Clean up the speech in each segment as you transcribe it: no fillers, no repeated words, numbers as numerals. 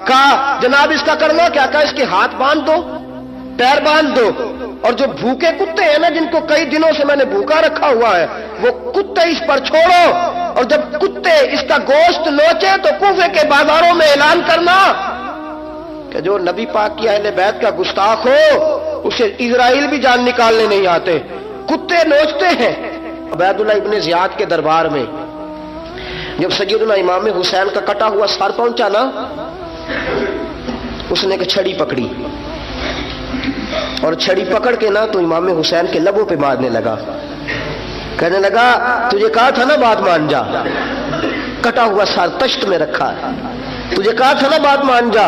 کہا جناب اس کا کرنا کیا؟ کہا اس کے ہاتھ باندھ دو، پیر باندھ دو، اور جو بھوکے کتے ہیں نا، جن کو کئی دنوں سے میں نے بھوکا رکھا ہوا ہے، وہ کتے اس پر چھوڑو، اور جب کتے اس کا گوشت نوچے تو کوفے کے بازاروں میں اعلان کرنا کہ جو نبی پاک کی اہل بیت کا گستاخ ہو اسے اسرائیل بھی جان نکالنے نہیں آتے، کتے نوچتے ہیں۔ عبید اللہ ابن زیاد کے دربار میں جب سیدنا امام حسین کا کٹا ہوا سر پہنچا نا، اس نے ایک چھڑی پکڑی، اور چھڑی پکڑ کے نا تو امام حسین کے لبوں پہ مارنے لگا، کہنے لگا تجھے کہا تھا نا بات مان جا، کٹا ہوا سر تشت میں رکھا ہے، تجھے کہا تھا نا بات مان جا۔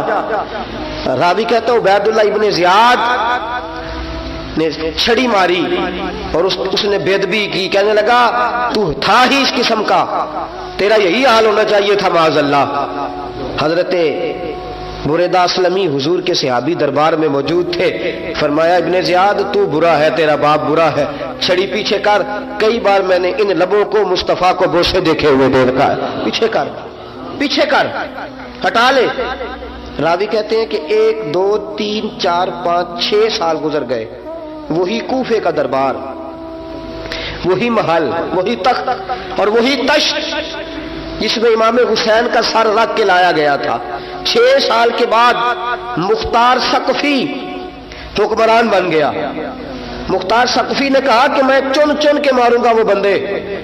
راوی کہتا ہوں عبید اللہ ابن زیاد نے چھڑی ماری اور اس نے بے ادبی کی، کہنے لگا تو تھا ہی اس قسم کا، تیرا یہی حال ہونا چاہیے تھا معاذ اللہ۔ حضرت بریدہ اسلمی حضور کے صحابی دربار میں موجود تھے، فرمایا ابن زیاد تو برا ہے، تیرا باپ برا ہے، چھڑی پیچھے کر، کئی بار میں نے ان لبوں کو مصطفیٰ کو بوسے دیکھے ہوئے دیکھا ہے، پیچھے کر، پیچھے کر، ہٹا لے۔ راوی کہتے ہیں کہ 1 2 3 4 5 6 سال گزر گئے، وہی کوفے کا دربار، وہی محل، وہی تخت اور وہی تشت جس میں امام حسین کا سر رکھ کے لایا گیا تھا۔ 6 سال کے بعد مختار ثقفی حکمران بن گیا۔ مختار ثقفی نے کہا کہ میں چن چن کے ماروں گا وہ بندے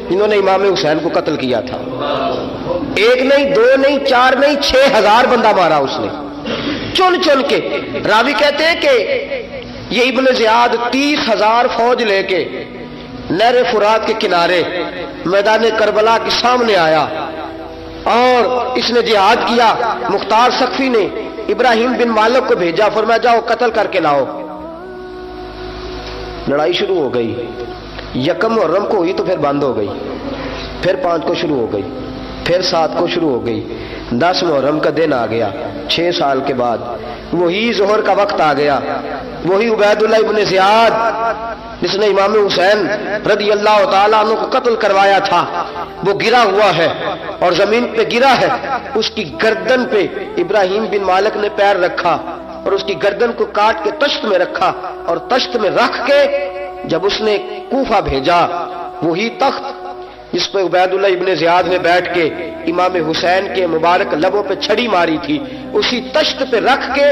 جنہوں نے امام حسین کو قتل کیا تھا۔ 1 نہیں 2 نہیں 4 نہیں 6000 بندہ مارا اس نے، چن چن کے۔ راوی کہتے ہیں کہ یہ ابن زیاد 30,000 فوج لے کے نہر فرات کے کنارے میدان کربلا کے سامنے آیا اور اس نے جہاد کیا۔ مختار ثقفی نے ابراہیم بن مالک کو بھیجا، فرمایا جاؤ قتل کر کے لاؤ۔ لڑائی شروع ہو گئی، یکم محرم کو ہوئی تو پھر بند ہو گئی، پھر 5 کو شروع ہو گئی، پھر 7 کو شروع ہو گئی، 10 محرم کا دن آ گیا۔ 6 سال کے بعد وہی ظہر کا وقت آ گیا، وہی عبید اللہ ابن زیاد جس نے امام حسین رضی اللہ تعالیٰ عنہ کو قتل کروایا تھا، وہ گرا ہوا ہے اور زمین پہ گرا ہے، اس کی گردن پہ ابراہیم بن مالک نے پیر رکھا اور اس کی گردن کو کاٹ کے تشت میں رکھا، اور تشت میں رکھ کے جب اس نے کوفہ بھیجا، وہی تخت جس پہ عبید اللہ ابن زیاد نے بیٹھ کے امام حسین کے مبارک لبوں پہ چھڑی ماری تھی، اسی تشت پہ رکھ کے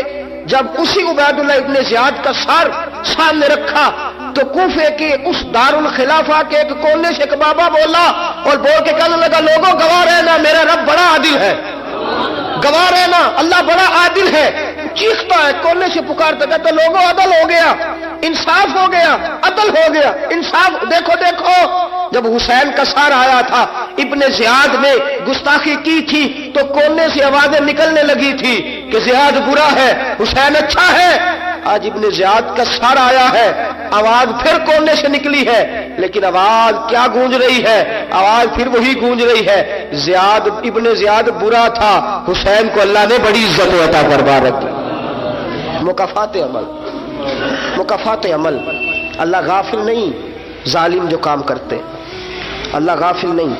جب اسی عبید اللہ ابن زیاد کا سر سامنے رکھا تو کوفے کے اس دارالخلافہ کے ایک کونے سے ایک بابا بولا اور بول کے کہنے لگا لوگوں گواہ رہنا میرا رب بڑا عادل ہے، گواہ رہنا اللہ بڑا عادل ہے۔ چیختا ہے، کونے سے پکارتا، کہتا لوگوں عدل ہو گیا، انصاف ہو گیا، عدل ہو گیا، انصاف۔ دیکھو دیکھو، جب حسین کا سر آیا تھا، ابن زیاد نے گستاخی کی تھی تو کونے سے آوازیں نکلنے لگی تھی کہ زیاد برا ہے، حسین اچھا ہے۔ آج ابن زیاد کا سر آیا ہے، آواز پھر کونے سے نکلی ہے، لیکن آواز کیا گونج رہی ہے؟ آواز پھر وہی گونج رہی ہے، زیاد ابن زیاد برا تھا، حسین کو اللہ نے بڑی عزت عطا فرما رکھی۔ مکافات عمل، مکافات عمل۔ اللہ غافل نہیں ظالم جو کام کرتے، اللہ غافل نہیں۔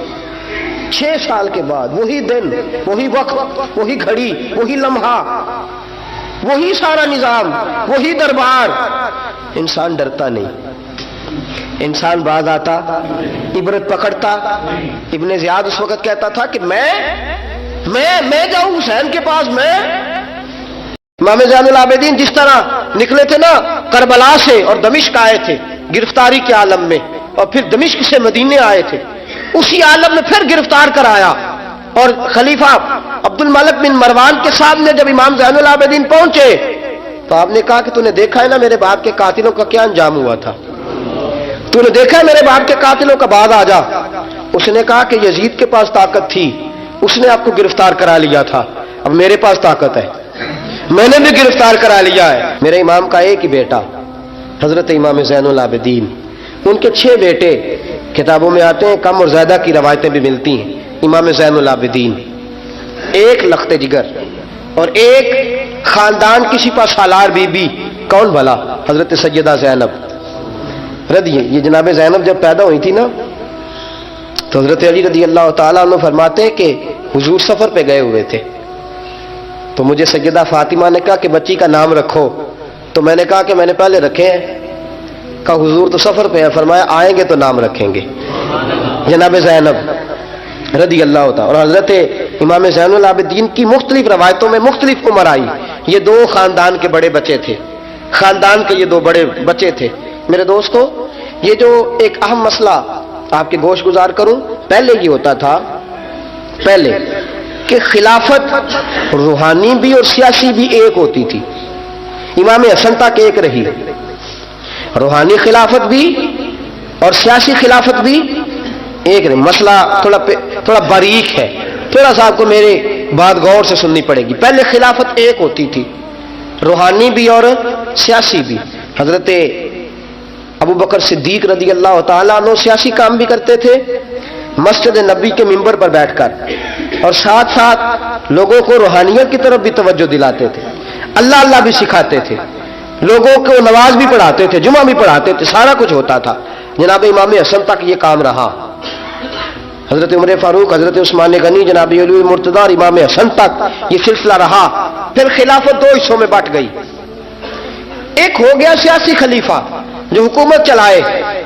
6 سال کے بعد وہی دن، وہی وقت، وہی گھڑی، وہی لمحہ، وہی سارا نظام، وہی دربار۔ انسان ڈرتا نہیں، انسان باز آتا، عبرت پکڑتا۔ ابن زیاد اس وقت کہتا تھا کہ میں جاؤں حسین کے پاس، میں امام زین العابدین جس طرح نکلے تھے نا کربلا سے اور دمشق آئے تھے گرفتاری کے عالم میں، اور پھر دمشق سے مدینے آئے تھے، اسی عالم میں پھر گرفتار کرایا۔ اور خلیفہ عبد الملک بن مروان کے سامنے جب امام زین العابدین پہنچے تو آپ نے کہا کہ تو نے دیکھا ہے نا میرے باپ کے قاتلوں کا کیا انجام ہوا تھا، تو نے دیکھا ہے میرے باپ کے قاتلوں کا، باز آ جا۔ اس نے کہا کہ یزید کے پاس طاقت تھی، اس نے آپ کو گرفتار کرا لیا تھا، اب میرے پاس طاقت ہے، میں نے بھی گرفتار کرا لیا ہے۔ میرے امام کا ایک ہی بیٹا حضرت امام زین العابدین، ان کے 6 بیٹے کتابوں میں آتے ہیں، کم اور زیادہ کی روایتیں بھی ملتی ہیں۔ امام زین العابدین ایک لخت جگر اور ایک خاندان کی سپہ سالار بی بی، کون بھلا؟ حضرت سیدہ زینب رضی۔ یہ جناب زینب جب پیدا ہوئی تھی نا تو حضرت علی رضی اللہ تعالیٰ عنہ فرماتے ہیں کہ حضور سفر پہ گئے ہوئے تھے، تو مجھے سیدہ فاطمہ نے کہا کہ بچی کا نام رکھو، تو میں نے کہا کہ میں نے پہلے رکھے ہیں۔ کہا حضور تو سفر پہ ہیں، فرمایا آئیں گے تو نام رکھیں گے۔ جناب زینب رضی اللہ تعالیٰ اور حضرت امام زین العابدین کی مختلف روایتوں میں مختلف عمر آئی۔ یہ دو خاندان کے بڑے بچے تھے، خاندان کے یہ دو بڑے بچے تھے۔ میرے دوستو، یہ جو ایک اہم مسئلہ آپ کے گوش گزار کروں، پہلے یہ ہوتا تھا پہلے کہ خلافت روحانی بھی اور سیاسی بھی ایک ہوتی تھی۔ امام حسن تک ایک رہی، روحانی خلافت بھی اور سیاسی خلافت بھی ایک رہی۔ مسئلہ تھوڑا باریک ہے، تھوڑا سا آپ کو میرے بات غور سے سننی پڑے گی۔ پہلے خلافت ایک ہوتی تھی، روحانی بھی اور سیاسی بھی۔ حضرت ابو بکر صدیق رضی اللہ تعالیٰ عنہ سیاسی کام بھی کرتے تھے مسجد نبی کے منبر پر بیٹھ کر، اور ساتھ ساتھ لوگوں کو روحانیت کی طرف بھی توجہ دلاتے تھے، اللہ اللہ بھی سکھاتے تھے، لوگوں کو نماز بھی پڑھاتے تھے، جمعہ بھی پڑھاتے تھے، سارا کچھ ہوتا تھا۔ جناب امام حسن تک یہ کام رہا، حضرت عمر فاروق، حضرت عثمان غنی، جناب علی مرتضیٰ اور امام حسن تک یہ سلسلہ رہا۔ پھر خلافت دو حصوں میں بٹ گئی، ایک ہو گیا سیاسی خلیفہ جو حکومت چلائے،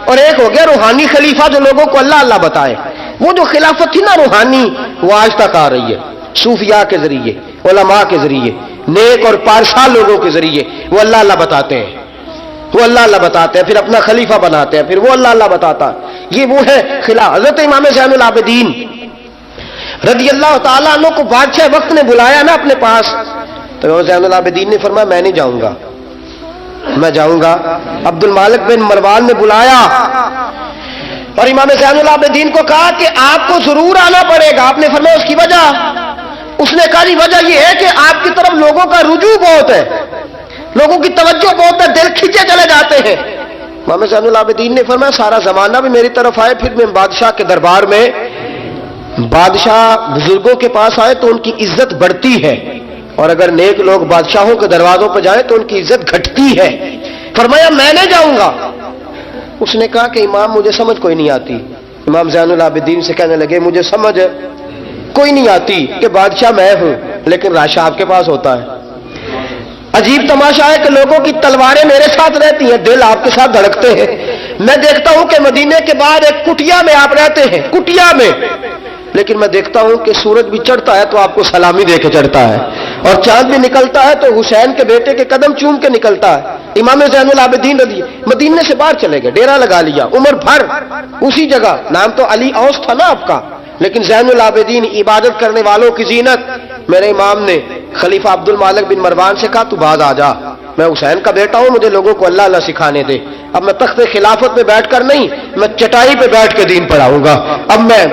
اور ایک ہو گیا روحانی خلیفہ جو لوگوں کو اللہ اللہ بتائے۔ وہ جو خلافت تھی نا روحانی، وہ آج تک آ رہی ہے، صوفیاء کے ذریعے، علماء کے ذریعے، نیک اور پارسا لوگوں کے ذریعے وہ اللہ اللہ بتاتے ہیں، وہ اللہ اللہ بتاتے ہیں، پھر اپنا خلیفہ بناتے ہیں، پھر وہ اللہ اللہ بتاتا ہے۔ یہ وہ ہے خلاف۔ حضرت امام زین العابدین رضی اللہ تعالیٰ عنہ کو بادشاہ وقت نے بلایا نا اپنے پاس، تو امام زین العابدین نے فرمایا میں نہیں جاؤں گا، میں جاؤں گا۔ عبد المالک بن مروان نے بلایا اور امام زین العابدین کو کہا کہ آپ کو ضرور آنا پڑے گا۔ آپ نے فرمایا اس کی وجہ؟ اس نے کہا جی وجہ یہ ہے کہ آپ کی طرف لوگوں کا رجوع بہت ہے، لوگوں کی توجہ بہت ہے، دل کھینچے چلے جاتے ہیں۔ امام زین العابدین نے فرمایا سارا زمانہ بھی میری طرف آئے، پھر میں بادشاہ کے دربار میں، بادشاہ بزرگوں کے پاس آئے تو ان کی عزت بڑھتی ہے، اور اگر نیک لوگ بادشاہوں کے دروازوں پہ جائیں تو ان کی عزت گھٹتی ہے۔ فرمایا میں نہیں جاؤں گا۔ اس نے کہا کہ امام مجھے سمجھ کوئی نہیں آتی۔ امام زین العابدین سے کہنے لگے مجھے سمجھ کوئی نہیں آتی کہ بادشاہ میں ہوں لیکن راشا آپ کے پاس ہوتا ہے۔ عجیب تماشا ہے کہ لوگوں کی تلواریں میرے ساتھ رہتی ہیں، دل آپ کے ساتھ دھڑکتے ہیں۔ میں دیکھتا ہوں کہ مدینے کے بعد ایک کٹیا میں آپ رہتے ہیں، کٹیا میں، لیکن میں دیکھتا ہوں کہ سورج بھی چڑھتا ہے تو آپ کو سلامی دے کے چڑھتا ہے، اور چاند بھی نکلتا ہے تو حسین کے بیٹے کے قدم چوم کے نکلتا ہے۔ امام زین العابدین رضی مدینے سے باہر چلے گئے، ڈیرا لگا لیا، عمر بھر اسی جگہ، نام تو علی اوس تھا نا آپ کا، لیکن زین العابدین عبادت کرنے والوں کی زینت۔ میرے امام نے خلیفہ عبد المالک بن مروان سے کہا تو باز آ جا، میں حسین کا بیٹا ہوں، مجھے لوگوں کو اللہ اللہ سکھانے دے۔ اب میں تخت خلافت پہ بیٹھ کر نہیں، میں چٹائی پہ بیٹھ کے دین پڑھاؤں گا، اب میں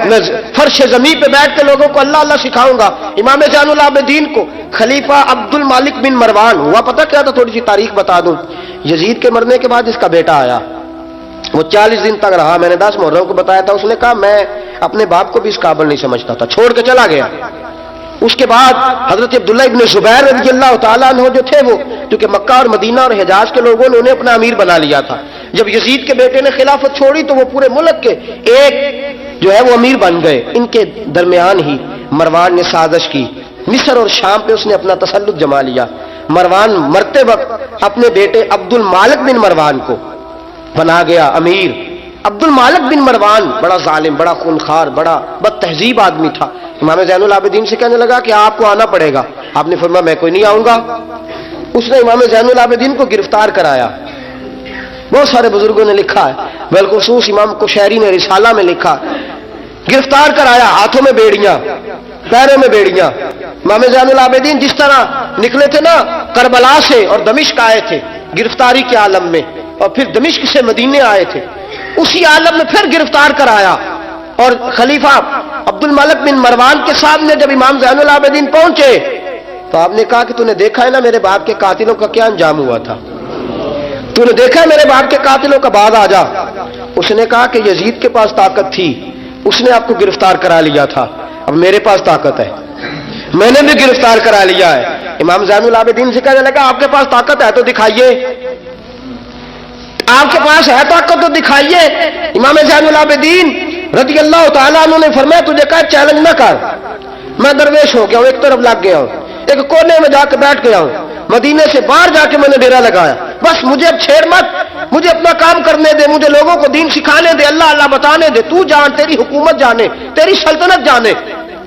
فرش زمین پہ بیٹھ کے لوگوں کو اللہ اللہ سکھاؤں گا۔ امام زین العابدین کو خلیفہ عبد المالک بن مروان ہوا پتہ کیا تھا؟ تھوڑی سی تاریخ بتا دوں۔ یزید کے مرنے کے بعد اس کا بیٹا آیا، وہ 40 دن تک رہا، میں نے 10 محرم کو بتایا تھا۔ اس نے کہا میں اپنے باپ کو بھی اس قابل نہیں سمجھتا تھا، چھوڑ کے چلا گیا۔ اس کے بعد حضرت عبداللہ ابن زبیر رضی اللہ تعالیٰ عنہ جو تھے، وہ کیونکہ مکہ اور مدینہ اور حجاز کے لوگوں نے انہیں اپنا امیر بنا لیا تھا، جب یزید کے بیٹے نے خلافت چھوڑی تو وہ پورے ملک کے ایک جو ہے وہ امیر بن گئے۔ ان کے درمیان ہی مروان نے سازش کی، مصر اور شام پہ اس نے اپنا تسلط جما لیا۔ مروان مرتے وقت اپنے بیٹے عبد المالک بن مروان کو بنا گیا امیر۔ عبد المالک بن مروان بڑا ظالم، بڑا خونخوار، بڑا بد تہذیب آدمی تھا۔ امام زین العابدین سے کہنے لگا کہ آپ کو آنا پڑے گا۔ آپ نے فرمایا میں کوئی نہیں آؤں گا۔ اس نے امام زین العابدین کو گرفتار کرایا۔ بہت سارے بزرگوں نے لکھا ہے، بالخصوص امام کشیری نے رسالہ میں لکھا، گرفتار کرایا، ہاتھوں میں بیڑیاں، پیروں میں بیڑیاں۔ امام زین العابدین جس طرح نکلے تھے نا کربلا سے اور دمشق آئے تھے گرفتاری کے عالم میں، اور پھر دمشق سے مدینے آئے تھے، اسی عالم میں پھر گرفتار کرایا۔ اور خلیفہ عبد المالک بن مروان کے سامنے جب امام زین العابدین پہنچے تو آپ نے کہا کہ تو نے دیکھا ہے نا میرے باپ کے قاتلوں کا کیا انجام ہوا تھا، تو نے دیکھا ہے میرے باپ کے قاتلوں کا، بعد آ جا۔ اس نے کہا کہ یزید کے پاس طاقت تھی، اس نے آپ کو گرفتار کرا لیا تھا، اب میرے پاس طاقت ہے، میں نے بھی گرفتار کرا لیا ہے۔ امام زین العابدین سے کہنے لگا آپ کے پاس طاقت ہے تو دکھائیے، آپ کے پاس ہے طاقت تو دکھائیے۔ امام زین العابدین رضی اللہ تعالیٰ عنہ نے فرمایا تجھے کہا چیلنج نہ کر، میں درویش ہو گیا ہوں، ایک طرف لگ گیا ہوں، ایک کونے میں جا کے بیٹھ گیا ہوں, مدینے سے باہر جا کے میں نے ڈیرا لگایا, بس مجھے اب چھیڑ مت, مجھے اپنا کام کرنے دے, مجھے لوگوں کو دین سکھانے دے, اللہ اللہ بتانے دے, تو جان, تیری حکومت جانے, تیری سلطنت جانے,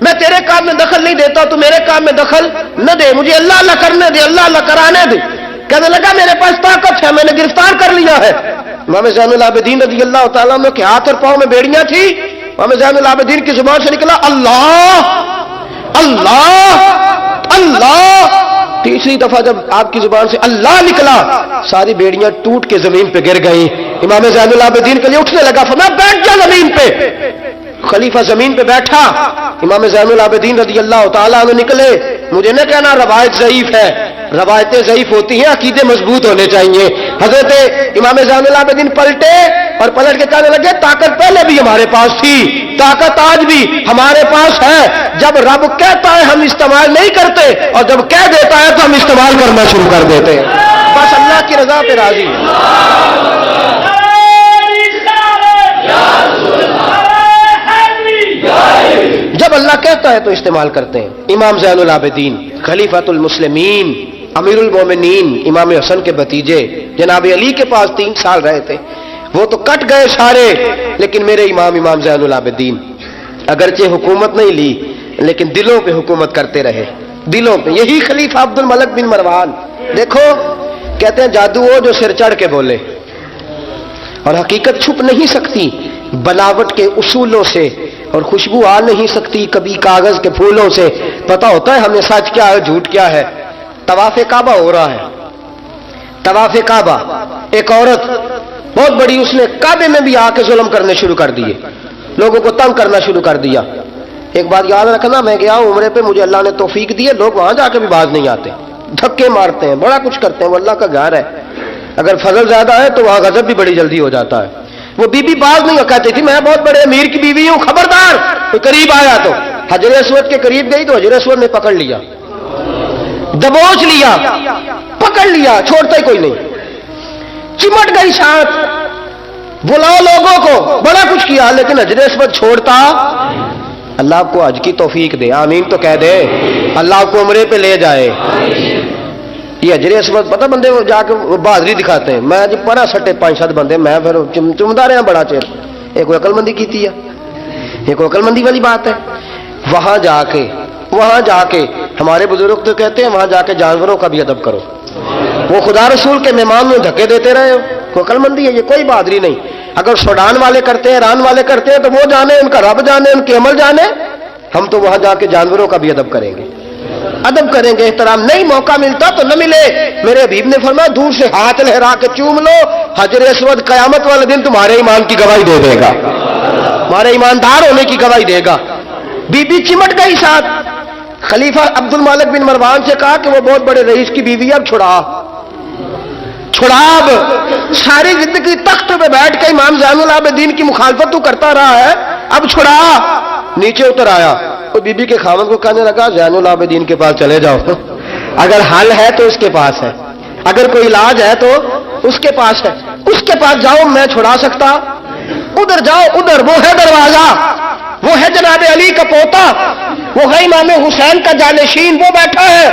میں تیرے کام میں دخل نہیں دیتا, تو میرے کام میں دخل نہ دے, مجھے اللہ اللہ کرنے دے, اللہ اللہ کرانے دے. کہنے لگا میرے پاس طاقت ہے, میں نے گرفتار کر لیا ہے. امام زین العابدین رضی اللہ تعالیٰ عنہ کے ہاتھ اور پاؤں میں بیڑیاں تھی. امام زین العابدین کی زبان سے نکلا اللہ اللہ اللہ. تیسری دفعہ جب آپ کی زبان سے اللہ نکلا, ساری بیڑیاں ٹوٹ کے زمین پہ گر گئیں. امام زین العابدین کے لیے اٹھنے لگا, فرمایا بیٹھ جا زمین پہ. خلیفہ زمین پہ بیٹھا. امام زین العابدین رضی اللہ تعالیٰ عنہ نکلے. مجھے نہ کہنا روایت ضعیف ہے, روایتیں ضعیف ہوتی ہیں, عقیدے مضبوط ہونے چاہیے. حضرت امام زین العابدین پلٹے اور پلٹ کے کہنے لگے طاقت پہلے بھی ہمارے پاس تھی, طاقت آج بھی ہمارے پاس ہے. جب رب کہتا ہے ہم استعمال نہیں کرتے, اور جب کہہ دیتا ہے تو ہم استعمال کرنا شروع کر دیتے ہیں. بس اللہ کی رضا پہ راضی. جب اللہ کہتا ہے تو استعمال کرتے ہیں. امام زین العابدین خلیفۃ المسلمین امیر المومنین امام حسن کے بھتیجے جناب علی کے پاس 3 سال رہے تھے. وہ تو کٹ گئے سارے, لیکن میرے امام زین العابدین اگرچہ حکومت نہیں لی, لیکن دلوں پہ حکومت کرتے رہے, دلوں پہ. یہی خلیفہ عبد الملک بن مروان, دیکھو کہتے ہیں جادو ہو جو سر چڑھ کے بولے, اور حقیقت چھپ نہیں سکتی بناوٹ کے اصولوں سے, اور خوشبو آ نہیں سکتی کبھی کاغذ کے پھولوں سے. پتہ ہوتا ہے ہمیں سچ کیا ہے جھوٹ کیا ہے. طواف کعبہ ہو رہا ہے, طواف کعبہ, ایک عورت بہت بڑی, اس نے کعبے میں بھی آ کے ظلم کرنے شروع کر دیے, لوگوں کو تنگ کرنا شروع کر دیا. ایک بات یاد رکھنا, میں گیا ہوں عمرے پہ, مجھے اللہ نے توفیق دی ہے, لوگ وہاں جا کے بھی باز نہیں آتے, دھکے مارتے ہیں, بڑا کچھ کرتے ہیں. وہ اللہ کا گھر ہے, اگر فضل زیادہ ہے تو وہاں غضب بھی بڑی جلدی ہو جاتا ہے. وہ بی بی باز نہیں کہتی تھی میں بہت بڑے امیر کی بیوی ہوں, خبردار کوئی قریب آیا تو. حجر اسود کے قریب گئی تو حجر اسود نے پکڑ لیا, دبوچ لیا, پکڑ لیا, چھوڑتا ہی کوئی نہیں. چمٹ گئی ساتھ, بلاؤ لوگوں کو, بڑا کچھ کیا, لیکن حجر اسود چھوڑتا. اللہ آپ کو حج کی توفیق دے, آمین تو کہہ دے. اللہ آپ کو عمرے پہ لے جائے. یہ حجر اسود پتہ بندے وہ جا کے بہادری دکھاتے ہیں. میں جی پڑا سٹے 5-7 بندے, میں پھر چمدا رہا بڑا چیر. ایک کوئی عقل مندی کی ہے, یہ کوئی عقل مندی والی بات ہے. وہاں جا کے ہمارے بزرگ تو کہتے ہیں وہاں جا کے جانوروں کا بھی ادب کرو. وہ خدا رسول کے مہمان میں دھکے دیتے رہے, کوئی عقل مندی ہے, یہ کوئی بہادری نہیں. اگر سوڈان والے کرتے ہیں, ایران والے کرتے ہیں, تو وہ جانے, ان کا رب جانے, ان کے عمل جانے. ہم تو وہاں جا کے جانوروں کا بھی ادب کریں گے, ادب کریں گے, احترام. نہیں موقع ملتا تو نہ ملے. میرے حبیب نے فرمایا دور سے ہاتھ لہرا کے چوم لو, حجر اسود قیامت والے دن تمہارے ایمان کی گواہی دے دے گا, تمہارے ایماندار ہونے کی گواہی دے گا. بی بی چمٹ گئی ساتھ. خلیفہ عبد الملک بن مروان سے کہا کہ وہ بہت بڑے رئیس کی بیوی, اب چھڑا. اب ساری زندگی تخت پہ بیٹھ کے امام زین العابدین کی مخالفت تو کرتا رہا ہے, اب چھڑا. نیچے اتر آیا, تو بی بی کے خاوند کو کہنے لگا زین العابدین کے پاس چلے جاؤ, اگر حل ہے تو اس کے پاس ہے, اگر کوئی علاج ہے تو اس کے پاس ہے, اس کے پاس جاؤ, میں چھڑا سکتا. ادھر جاؤ, ادھر وہ ہے دروازہ, وہ ہے جناب علی کا پوتا, وہ ہے امام حسین کا جانشین, وہ بیٹھا ہے.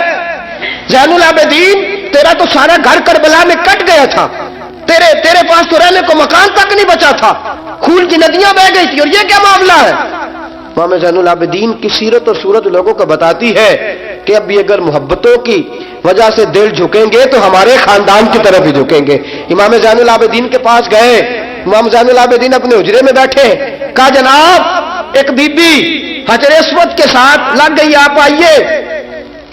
زین العابدین تیرا تو سارا گھر کربلا میں کٹ گیا تھا, تیرے پاس تو رہنے کو مکان تک نہیں بچا تھا, خون کی ندیاں بہ گئی تھی, اور یہ کیا معاملہ ہے. امام زین العابدین کی سیرت اور صورت لوگوں کو بتاتی ہے کہ اب بھی اگر محبتوں کی وجہ سے دل جھکیں گے تو ہمارے خاندان کی طرف ہی جھکیں گے. امام زین العابدین کے پاس گئے, امام زین العابدین اپنے حجرے میں بیٹھے, کہا جناب ایک بی بی حجر اسود کے ساتھ لگ گئی, آپ آئیے.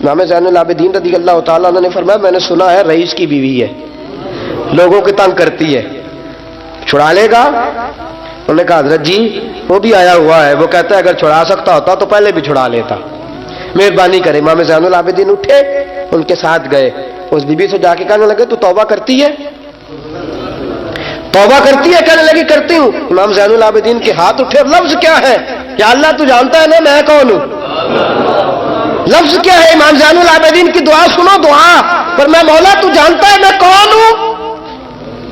امام زین العابدین رضی اللہ تعالیٰ عنہ نے فرمایا میں نے سنا ہے رئیس کی بیوی ہے, لوگوں کی تنگ کرتی ہے, چھڑا لے گا. انہوں نے کہا حضرت جی وہ بھی آیا ہوا ہے, وہ کہتا ہے اگر چھڑا سکتا ہوتا تو پہلے بھی چھڑا لیتا, مہربانی کرے. امام زین العابدین اٹھے, ان کے ساتھ گئے. اس بی بی سے جا کے کہنے لگے تو توبہ کرتی ہے, توبہ کرتی ہے؟ کہنے لگی کرتی ہوں. امام زین العابدین کے ہاتھ اٹھے, اور لفظ کیا ہے کہ اللہ تو جانتا ہے نا میں کون ہوں. لفظ کیا ہے؟ امام زین العابدین کی دعا سنو, دعا پر میں مولا تو جانتا ہے میں کون ہوں,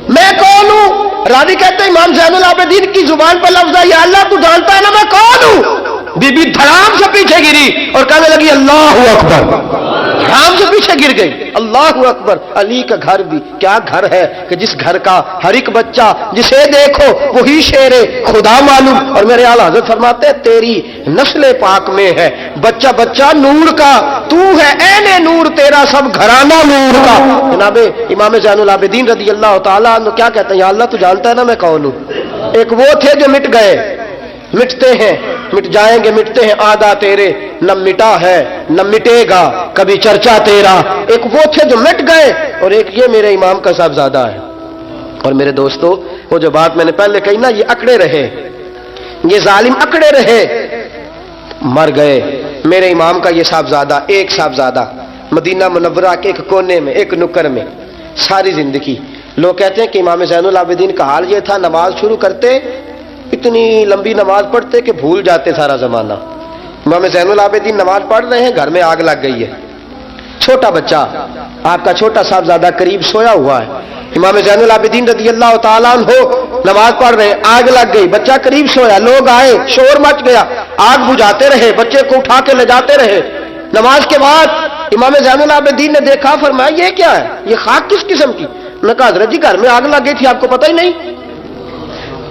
میں کون ہوں. راوی کہتے ہیں امام زین العابدین کی زبان پر لفظ ہے یا اللہ تو جانتا ہے نا میں کون ہوں. بی بی دھڑام سے پیچھے گری اور کہنے لگی اللہ اکبر, رام سے پیچھے گر گئی. اللہ اکبر. علی کا گھر بھی کیا گھر ہے کہ جس گھر کا ہر ایک بچہ جسے دیکھو وہی شیر خدا معلوم. اور میرے اعلیٰ حضرت فرماتے ہیں تیری نسل پاک میں ہے بچہ بچہ نور کا, تو ہے عین نور, تیرا سب گھرانہ نور کا. جناب امام زین العابدین رضی اللہ تعالیٰ عنہ کیا کہتے ہیں, یا اللہ تو جانتا ہے نا میں کون ہوں. ایک وہ تھے جو مٹ گئے, مٹتے ہیں, مٹ جائیں گے, مٹتے ہیں, آدھا تیرے نہ مٹا ہے نہ مٹے گا کبھی چرچا تیرا. ایک وہ تھے جو مٹ گئے, اور ایک یہ میرے امام کا صاحبزادہ ہے. اور میرے دوستو وہ جو بات میں نے پہلے کہی نا, یہ اکڑے رہے, یہ ظالم اکڑے رہے, مر گئے. میرے امام کا یہ صاحبزادہ, ایک صاحبزادہ مدینہ منورہ کے ایک کونے میں, ایک نکر میں ساری زندگی. لوگ کہتے ہیں کہ امام زین العابدین کا حال یہ تھا, نماز شروع کرتے اتنی لمبی نماز پڑھتے کہ بھول جاتے سارا زمانہ. امام زین العابدین نماز پڑھ رہے ہیں, گھر میں آگ لگ گئی ہے. چھوٹا بچہ آپ کا چھوٹا صاحبزادہ قریب سویا ہوا ہے. امام زین العابدین رضی اللہ تعالیٰ عنہ نماز پڑھ رہے ہیں, آگ لگ گئی, بچہ قریب سویا, لوگ آئے, شور مچ گیا, آگ بجھاتے رہے, بچے کو اٹھا کے لے جاتے رہے. نماز کے بعد امام زین العابدین نے دیکھا, فرمایا یہ کیا ہے, یہ خاک کس قسم کی؟ نے کہا حضرت جی گھر میں آگ لگ گئی تھی, آپ کو پتہ ہی نہیں.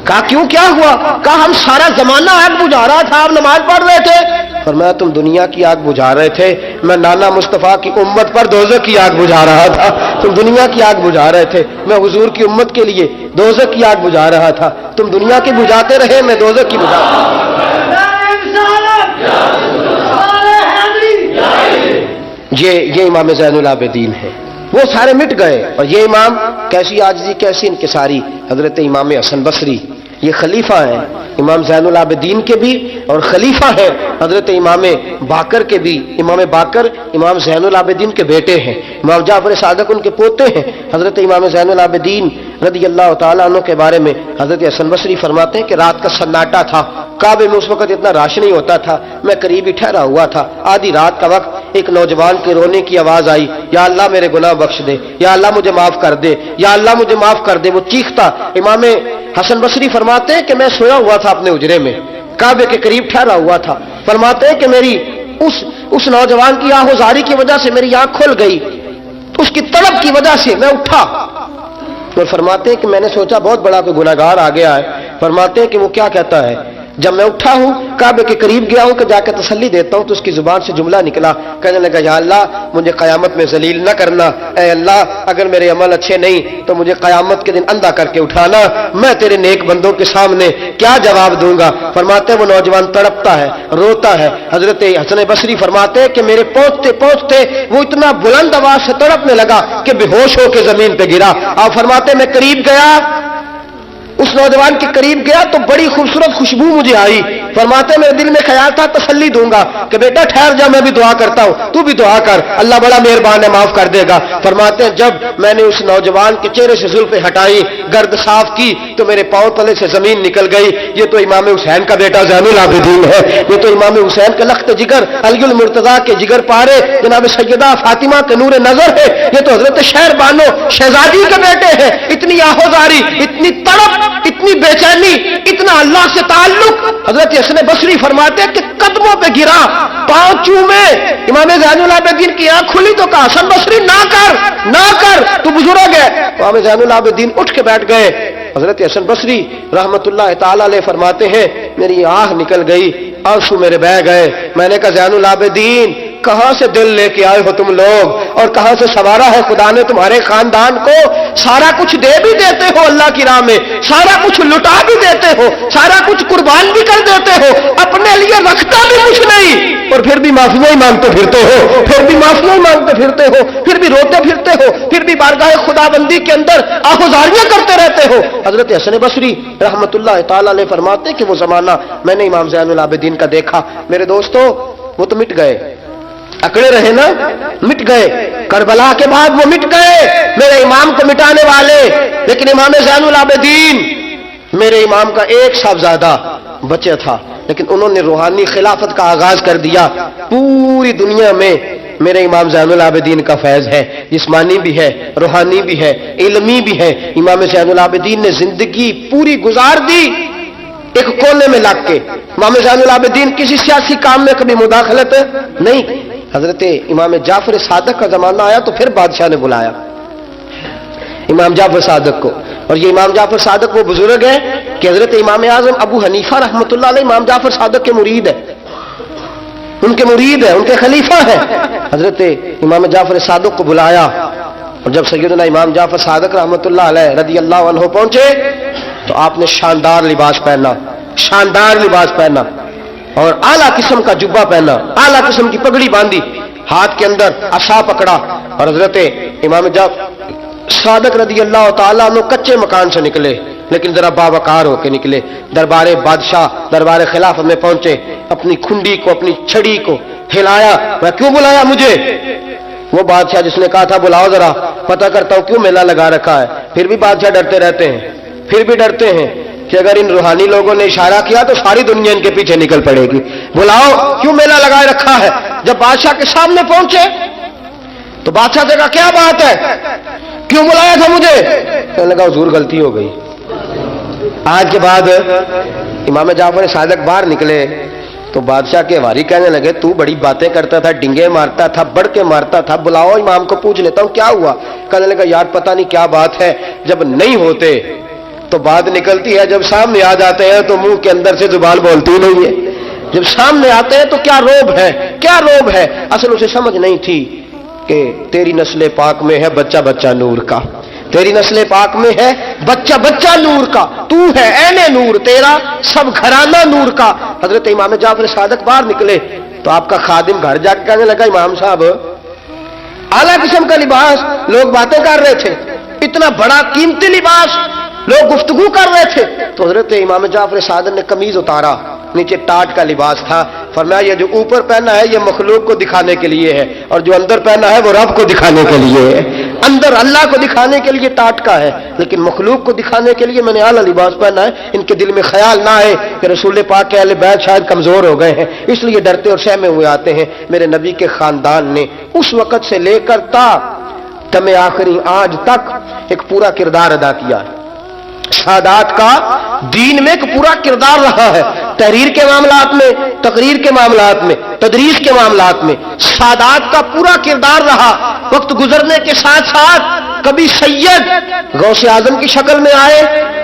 کہا کیوں, کیا ہوا؟ کہا ہم سارا زمانہ آگ بجھا رہا تھا, آپ نماز پڑھ رہے تھے. فرمایا تم دنیا کی آگ بجھا رہے تھے, میں نانا مصطفیٰ کی امت پر دوزخ کی آگ بجھا رہا تھا. تم دنیا کی آگ بجھا رہے تھے, میں حضور کی امت کے لیے دوزخ کی آگ بجھا رہا تھا. تم دنیا کی بجھاتے رہے, میں دوزخ کی بجھا رہا. یہ امام زین العابدین ہے. وہ سارے مٹ گئے, اور یہ امام کیسی عاجزی, کیسی انکساری. حضرت امام حسن بصری یہ خلیفہ ہیں امام زین العابدین کے بھی, اور خلیفہ ہیں حضرت امام باقر کے بھی. امام باقر امام زین العابدین کے بیٹے ہیں, امام جعفر صادق ان کے پوتے ہیں. حضرت امام زین العابدین رضی اللہ تعالیٰ عنہ کے بارے میں حضرت حسن بصری فرماتے ہیں کہ رات کا سناٹا تھا, کعبے میں اس وقت اتنا رش نہیں ہوتا تھا, میں قریب ہی ٹھہرا ہوا تھا. آدھی رات کا وقت ایک نوجوان کے رونے کی آواز آئی, یا اللہ میرے گناہ بخش دے, یا اللہ مجھے معاف کر دے, یا اللہ مجھے معاف کر دے. وہ چیختا. امام حسن بصری فرماتے ہیں کہ میں سویا ہوا تھا اپنے حجرے میں, کعبے کے قریب ٹھہرا ہوا تھا. فرماتے ہیں کہ میری اس نوجوان کی آہوزاری کی وجہ سے میری آنکھ کھل گئی, اس کی طلب کی وجہ سے میں اٹھا. اور فرماتے ہیں کہ میں نے سوچا بہت بڑا کوئی گناہگار آ گیا ہے. فرماتے ہیں کہ وہ کیا کہتا ہے, جب میں اٹھا ہوں کعبے کے قریب گیا ہوں کہ جا کے تسلی دیتا ہوں, تو اس کی زبان سے جملہ نکلا, کہنے لگا یا اللہ مجھے قیامت میں ذلیل نہ کرنا, اے اللہ اگر میرے عمل اچھے نہیں تو مجھے قیامت کے دن اندھا کر کے اٹھانا, میں تیرے نیک بندوں کے سامنے کیا جواب دوں گا. فرماتے ہیں وہ نوجوان تڑپتا ہے, روتا ہے. حضرت حسن بصری فرماتے ہیں کہ میرے پہنچتے پہنچتے وہ اتنا بلند آواز سے تڑپنے لگا کہ بے ہوش ہو کے زمین پہ گرا. آپ فرماتے ہیں میں قریب گیا, اس نوجوان کے قریب گیا تو بڑی خوبصورت خوشبو مجھے آئی. فرماتے میرے دل میں خیال تھا تسلی دوں گا کہ بیٹا ٹھہر جا, میں بھی دعا کرتا ہوں, تو بھی دعا کر, اللہ بڑا مہربان ہے معاف کر دے گا. فرماتے ہیں جب میں نے اس نوجوان کے چہرے سے زلفیں ہٹائی, گرد صاف کی, تو میرے پاؤں تلے سے زمین نکل گئی. یہ تو امام حسین کا بیٹا زین العابدین ہے, یہ تو امام حسین کے لخت جگر, علی المرتضیٰ کے جگر پارے جناب سیدہ فاطمہ کے نور نظر ہے. یہ تو حضرت شہر بانو شہزادی کے بیٹے ہیں. اتنی آہوزاری, اتنی تڑپ, اتنی بے چینی, اتنا اللہ سے تعلق. حضرت حسن بصری فرماتے ہیں کہ قدموں پہ گرا, پاؤں چومے. امام زین العابدین کی آنکھ کھلی تو کہا حسن بصری نہ کر, نہ کر, تو بزرگ ہے. امام زین العابدین اٹھ کے بیٹھ گئے. حضرت حسن بصری رحمت اللہ تعالی علیہ فرماتے ہیں میری آہ نکل گئی, آنسو میرے بہہ گئے. میں نے کہا زین العابدین کہاں سے دل لے کے آئے ہو تم لوگ, اور کہاں سے سوارا ہے خدا نے تمہارے خاندان کو. سارا کچھ دے بھی دیتے ہو اللہ کی راہ میں, سارا کچھ لٹا بھی دیتے ہو, سارا کچھ قربان بھی کر دیتے ہو, اپنے لیے رکھتا بھی کچھ نہیں, اور پھر بھی معافیاں ہی مانگتے پھرتے ہو, پھر بھی معافیاں ہی مانگتے پھرتے ہو, پھر بھی روتے پھرتے ہو, پھر بھی بارگاہ خدا بندی کے اندر آہوزاریاں کرتے رہتے ہو. حضرت حسن بصری رحمت اللہ تعالی علیہ فرماتے کہ وہ زمانہ میں نے امام زین العابدین کا دیکھا. میرے دوستو وہ تو مٹ گئے, اکڑے رہے نا, مٹ گئے. کربلا کے بعد وہ مٹ گئے میرے امام کو مٹانے والے. لیکن امام زین العابدین میرے امام کا ایک صاحبزادہ بچہ تھا, لیکن انہوں نے روحانی خلافت کا آغاز کر دیا. پوری دنیا میں میرے امام زین العابدین کا فیض ہے, جسمانی بھی ہے, روحانی بھی ہے, علمی بھی ہے. امام زین العابدین نے زندگی پوری گزار دی ایک کونے میں لگ کے. امام زین العابدین کسی سیاسی کام میں کبھی مداخلت نہیں, حضرت امام جعفر صادق کا زمانہ آیا تو پھر بادشاہ نے بلایا امام جعفر صادق کو. اور یہ امام جعفر صادق وہ بزرگ ہیں کہ حضرت امام اعظم ابو حنیفہ رحمۃ اللہ علیہ امام جعفر صادق کے مرید ہیں, ان کے مرید ہیں, ان کے خلیفہ ہیں. حضرت امام جعفر صادق کو بلایا, اور جب سیدنا امام جعفر صادق رحمۃ اللہ علیہ رضی اللہ عنہ پہنچے تو آپ نے شاندار لباس پہنا, شاندار لباس پہنا, اور اعلیٰ قسم کا جبہ پہنا, اعلیٰ قسم کی پگڑی باندھی, ہاتھ کے اندر عصا پکڑا. اور حضرت امام جعفر صادق رضی اللہ تعالیٰ عنہ کچے مکان سے نکلے, لیکن ذرا باوقار ہو کے نکلے. دربار بادشاہ, دربار خلافت میں پہنچے, اپنی کھنڈی کو, اپنی چھڑی کو ہلایا. میں کیوں بلایا مجھے؟ وہ بادشاہ جس نے کہا تھا بلاؤ ذرا پتہ کرتا ہوں کیوں میلہ لگا رکھا ہے. پھر بھی بادشاہ ڈرتے رہتے ہیں, پھر بھی ڈرتے ہیں کہ اگر ان روحانی لوگوں نے اشارہ کیا تو ساری دنیا ان کے پیچھے نکل پڑے گی. بلاؤ, کیوں میلہ لگائے رکھا ہے؟ جب بادشاہ کے سامنے پہنچے تو بادشاہ سے کہا کیا بات ہے, کیوں بلایا تھا مجھے؟ کہنے لگا حضور غلطی ہو گئی. آج کے بعد امام جعفر صادق باہر نکلے تو بادشاہ کے واری کہنے لگے تو بڑی باتیں کرتا تھا, ڈنگے مارتا تھا, بڑھ کے مارتا تھا, بلاؤ امام کو پوچھ لیتا ہوں کیا ہوا. کہنے لگا یار پتہ نہیں کیا بات ہے, جب نہیں ہوتے تو بات نکلتی ہے, جب سامنے آ جاتے ہیں تو منہ کے اندر سے زبان بولتی نہیں ہے. جب سامنے آتے ہیں تو کیا روب ہے, کیا روب ہے. اصل اسے سمجھ نہیں تھی کہ تیری نسل پاک میں ہے بچہ بچہ نور کا, تیری نسل پاک میں ہے بچہ بچہ نور کا, تو ہے عین نور, تیرا سب گھرانہ نور کا. حضرت امام جعفر صادق باہر نکلے تو آپ کا خادم گھر جا کے کہنے لگا امام صاحب اعلیٰ قسم کا لباس, لوگ باتیں کر رہے تھے, اتنا بڑا قیمتی لباس, لوگ گفتگو کر رہے تھے. تو حضرت امام جعفر صادق نے قمیض اتارا, نیچے ٹاٹ کا لباس تھا. فرمایا یہ جو اوپر پہنا ہے یہ مخلوق کو دکھانے کے لیے ہے, اور جو اندر پہنا ہے وہ رب کو دکھانے کے لیے ہے. اندر اللہ کو دکھانے کے لیے ٹاٹ کا ہے, لیکن مخلوق کو دکھانے کے لیے میں نے اعلیٰ لباس پہنا ہے. ان کے دل میں خیال نہ آئے کہ رسول پاک کے اہل بیت شاید کمزور ہو گئے ہیں, اس لیے ڈرتے اور سہمے ہوئے آتے ہیں. میرے نبی کے خاندان نے اس وقت سے لے کر تا دم آخری آج تک ایک پورا کردار ادا کیا ہے. سادات کا دین میں ایک پورا کردار رہا ہے. تحریر کے معاملات میں, تقریر کے معاملات میں, تدریس کے معاملات میں سادات کا پورا کردار رہا. وقت گزرنے کے ساتھ ساتھ کبھی سید غوث اعظم کی شکل میں آئے,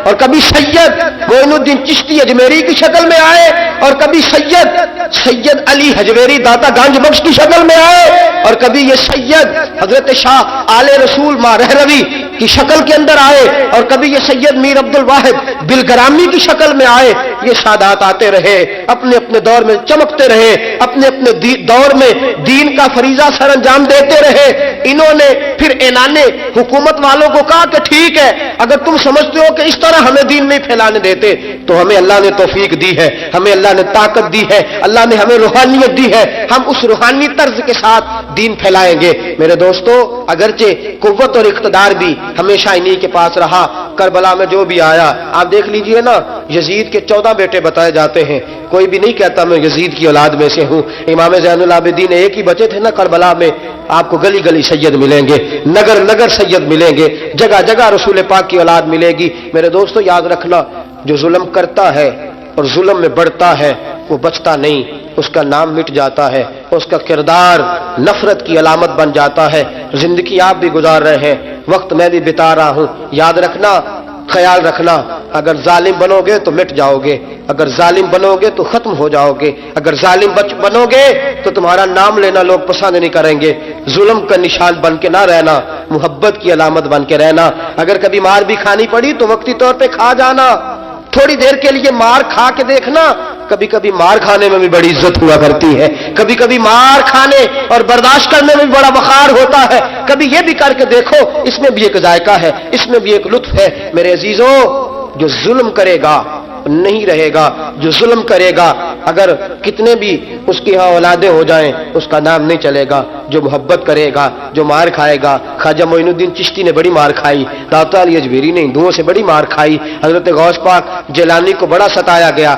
اور کبھی سید معین الدین چشتی اجمیری کی شکل میں آئے, اور کبھی سید علی حجویری داتا گنج بخش کی شکل میں آئے, اور کبھی یہ سید حضرت شاہ آل رسول ماں رہروی کی شکل کے اندر آئے, اور کبھی یہ سید میر عبد الواحد بلگرامی کی شکل میں آئے. یہ سادات آتے رہے, اپنے اپنے دور میں چمکتے رہے, اپنے اپنے دور میں دین کا فریضہ سر انجام دیتے رہے. انہوں نے پھر اعلان حکومت والوں کو کہا کہ ٹھیک ہے, اگر تم سمجھتے ہو کہ اس طرح ہمیں دین نہیں پھیلانے دیتے تو ہمیں اللہ نے توفیق دی ہے, ہمیں اللہ نے طاقت دی ہے, اللہ نے ہمیں روحانیت دی ہے, ہم اس روحانی طرز کے ساتھ دین پھیلائیں گے. میرے دوستو اگرچہ قوت اور اقتدار بھی ہمیشہ انہی کے پاس رہا. کربلا میں جو بھی آیا آپ دیکھ لیجئے نا, یزید کے 14 بیٹے بتائے جاتے ہیں, کوئی بھی نہیں کہتا میں یزید کی اولاد میں سے ہوں. امام زین العابدین ایک ہی بچے تھے نا کربلا میں. آپ کو گلی گلی سید ملیں گے, نگر نگر سید ملیں گے, جگہ جگہ رسول پاک کی اولاد ملے گی. میرے دوستو یاد رکھنا, جو ظلم کرتا ہے اور ظلم میں بڑھتا ہے وہ بچتا نہیں, اس کا نام مٹ جاتا ہے, اس کا کردار نفرت کی علامت بن جاتا ہے. زندگی آپ بھی گزار رہے ہیں, وقت میں بھی بتا رہا ہوں. یاد رکھنا, خیال رکھنا, اگر ظالم بنو گے تو مٹ جاؤ گے, اگر ظالم بنو گے تو ختم ہو جاؤ گے, اگر ظالم بنو گے تو تمہارا نام لینا لوگ پسند نہیں کریں گے. ظلم کا نشان بن کے نہ رہنا, محبت کی علامت بن کے رہنا. اگر کبھی مار بھی کھانی پڑی تو وقتی طور پہ کھا جانا, تھوڑی دیر کے لیے مار کھا کے دیکھنا. کبھی کبھی مار کھانے میں بھی بڑی عزت ہوا کرتی ہے, کبھی کبھی مار کھانے اور برداشت کرنے میں بھی بڑا وقار ہوتا ہے. کبھی یہ بھی کر کے دیکھو, اس میں بھی ایک ذائقہ ہے, اس میں بھی ایک لطف ہے. میرے عزیزوں, جو ظلم کرے گا نہیں رہے گا, جو ظلم کرے گا اگر کتنے بھی اس کی ہاں اولادیں ہو جائیں اس کا نام نہیں چلے گا. جو محبت کرے گا, جو مار کھائے گا. خواجہ معین الدین چشتی نے بڑی مار کھائی, داتا علی اجمیری نے ہندوؤں سے بڑی مار کھائی, حضرت غوث پاک جیلانی کو بڑا ستایا گیا.